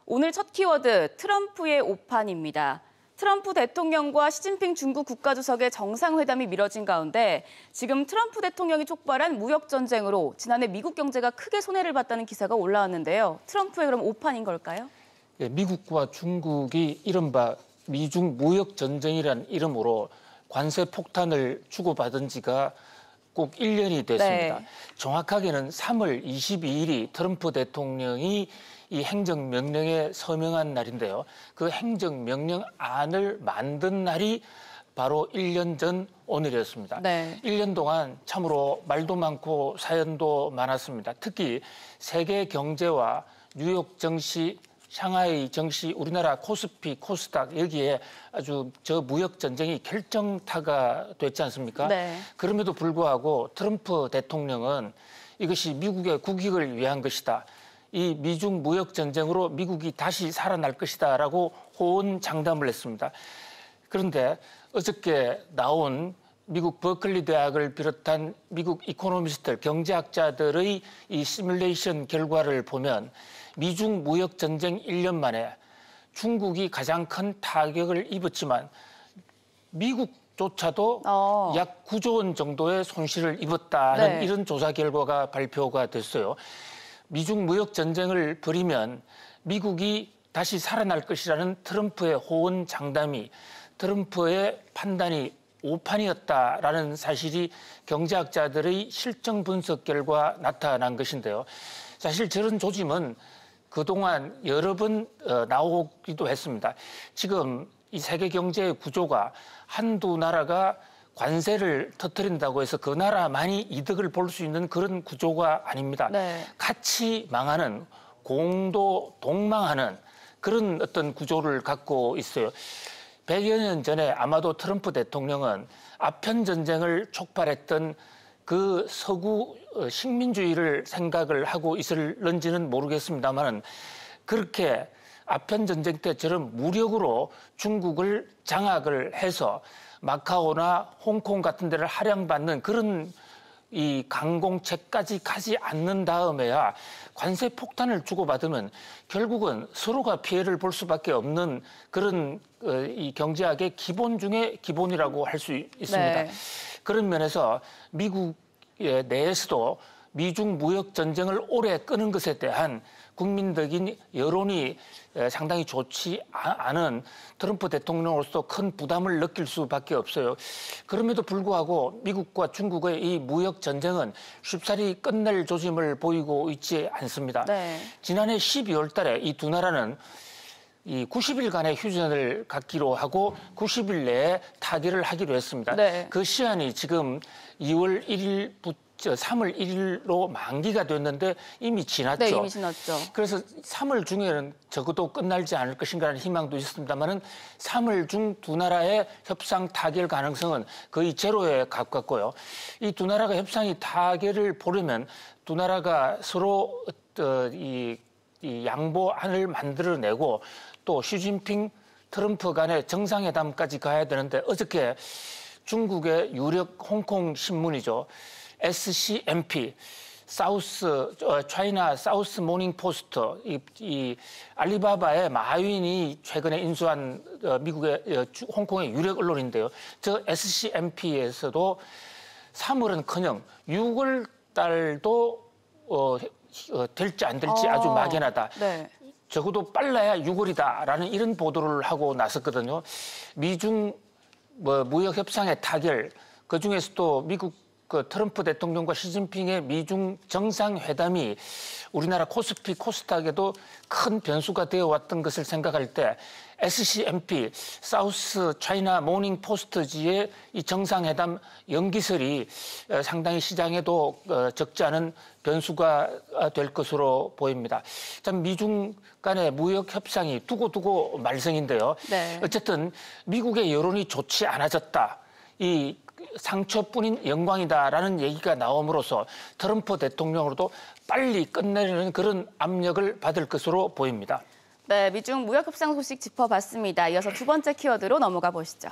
오늘 첫 키워드, 트럼프의 오판입니다. 트럼프 대통령과 시진핑 중국 국가주석의 정상회담이 미뤄진 가운데 지금 트럼프 대통령이 촉발한 무역전쟁으로 지난해 미국 경제가 크게 손해를 봤다는 기사가 올라왔는데요. 트럼프의 그럼 오판인 걸까요? 네, 미국과 중국이 이른바 미중 무역전쟁이라는 이름으로 관세 폭탄을 주고받은 지가 꼭 1년이 됐습니다. 네. 정확하게는 3월 22일이 트럼프 대통령이 이 행정명령에 서명한 날인데요. 그 행정명령안을 만든 날이 바로 1년 전 오늘이었습니다. 네. 1년 동안 참으로 말도 많고 사연도 많았습니다. 특히 세계 경제와 뉴욕 증시, 샹하이 증시, 우리나라 코스피, 코스닥 여기에 아주 저 무역 전쟁이 결정타가 됐지 않습니까? 네. 그럼에도 불구하고 트럼프 대통령은 이것이 미국의 국익을 위한 것이다. 이 미중 무역 전쟁으로 미국이 다시 살아날 것이다라고 호언장담을 했습니다. 그런데 어저께 나온 미국 버클리 대학을 비롯한 미국 이코노미스트들, 경제학자들의 이 시뮬레이션 결과를 보면 미중 무역 전쟁 1년 만에 중국이 가장 큰 타격을 입었지만 미국조차도 약 9조 원 정도의 손실을 입었다는 네. 이런 조사 결과가 발표가 됐어요. 미중 무역 전쟁을 벌이면 미국이 다시 살아날 것이라는 트럼프의 호언장담이, 트럼프의 판단이 오판이었다라는 사실이 경제학자들의 실정 분석 결과 나타난 것인데요. 사실 저런 조짐은 그동안 여러 번 나오기도 했습니다. 지금 이 세계 경제의 구조가 한두 나라가 관세를 터뜨린다고 해서 그 나라만이 이득을 볼 수 있는 그런 구조가 아닙니다. 네. 같이 망하는, 공도 동망하는 그런 어떤 구조를 갖고 있어요. 100여 년 전에 아마도 트럼프 대통령은 아편 전쟁을 촉발했던 그 서구 식민주의를 생각을 하고 있을런지는 모르겠습니다만 그렇게 아편 전쟁 때처럼 무력으로 중국을 장악을 해서 마카오나 홍콩 같은 데를 할양받는 그런 이 강공책까지 가지 않는 다음에야 관세 폭탄을 주고받으면 결국은 서로가 피해를 볼 수밖에 없는 그런 이 경제학의 기본 중에 기본이라고 할 수 있습니다. 네. 그런 면에서 미국의 내에서도 미중 무역 전쟁을 오래 끄는 것에 대한 국민적인 여론이 상당히 좋지 않은 트럼프 대통령으로서 큰 부담을 느낄 수밖에 없어요. 그럼에도 불구하고 미국과 중국의 이 무역 전쟁은 쉽사리 끝낼 조짐을 보이고 있지 않습니다. 네. 지난해 12월 달에 이 두 나라는 이 90일간의 휴전을 갖기로 하고 90일 내에 타결을 하기로 했습니다. 네. 그 시한이 지금 2월 1일부터 3월 1일로 만기가 됐는데 이미 지났죠. 네, 이미 지났죠. 그래서 3월 중에는 적어도 끝날지 않을 것인가라는 희망도 있었습니다만은 3월 중 두 나라의 협상 타결 가능성은 거의 제로에 가깝고요. 이 두 나라가 협상이 타결을 보려면 두 나라가 서로 이 양보안을 만들어내고 또 시진핑, 트럼프 간의 정상회담까지 가야 되는데 어저께 중국의 유력 홍콩 신문이죠. SCMP, 차이나 사우스 모닝 포스트, 이 알리바바의 마윈이 최근에 인수한 미국의 홍콩의 유력 언론인데요. 저 SCMP에서도 3월은커녕 6월 달도 될지 안 될지 아주 막연하다. 네. 적어도 빨라야 6월이다라는 이런 보도를 하고 나섰거든요. 미중 무역 협상의 타결, 그중에서도 미국 트럼프 대통령과 시진핑의 미중 정상회담이 우리나라 코스피, 코스닥에도 큰 변수가 되어 왔던 것을 생각할 때 SCMP, 사우스 차이나 모닝 포스트지의 이 정상회담 연기설이 상당히 시장에도 적지 않은 변수가 될 것으로 보입니다. 참 미중 간의 무역 협상이 두고두고 말썽인데요. 네. 어쨌든 미국의 여론이 좋지 않아졌다. 이 상처뿐인 영광이다라는 얘기가 나옴으로써 트럼프 대통령으로도 빨리 끝내려는 그런 압력을 받을 것으로 보입니다. 네, 미중 무역 협상 소식 짚어봤습니다. 이어서 두 번째 키워드로 넘어가 보시죠.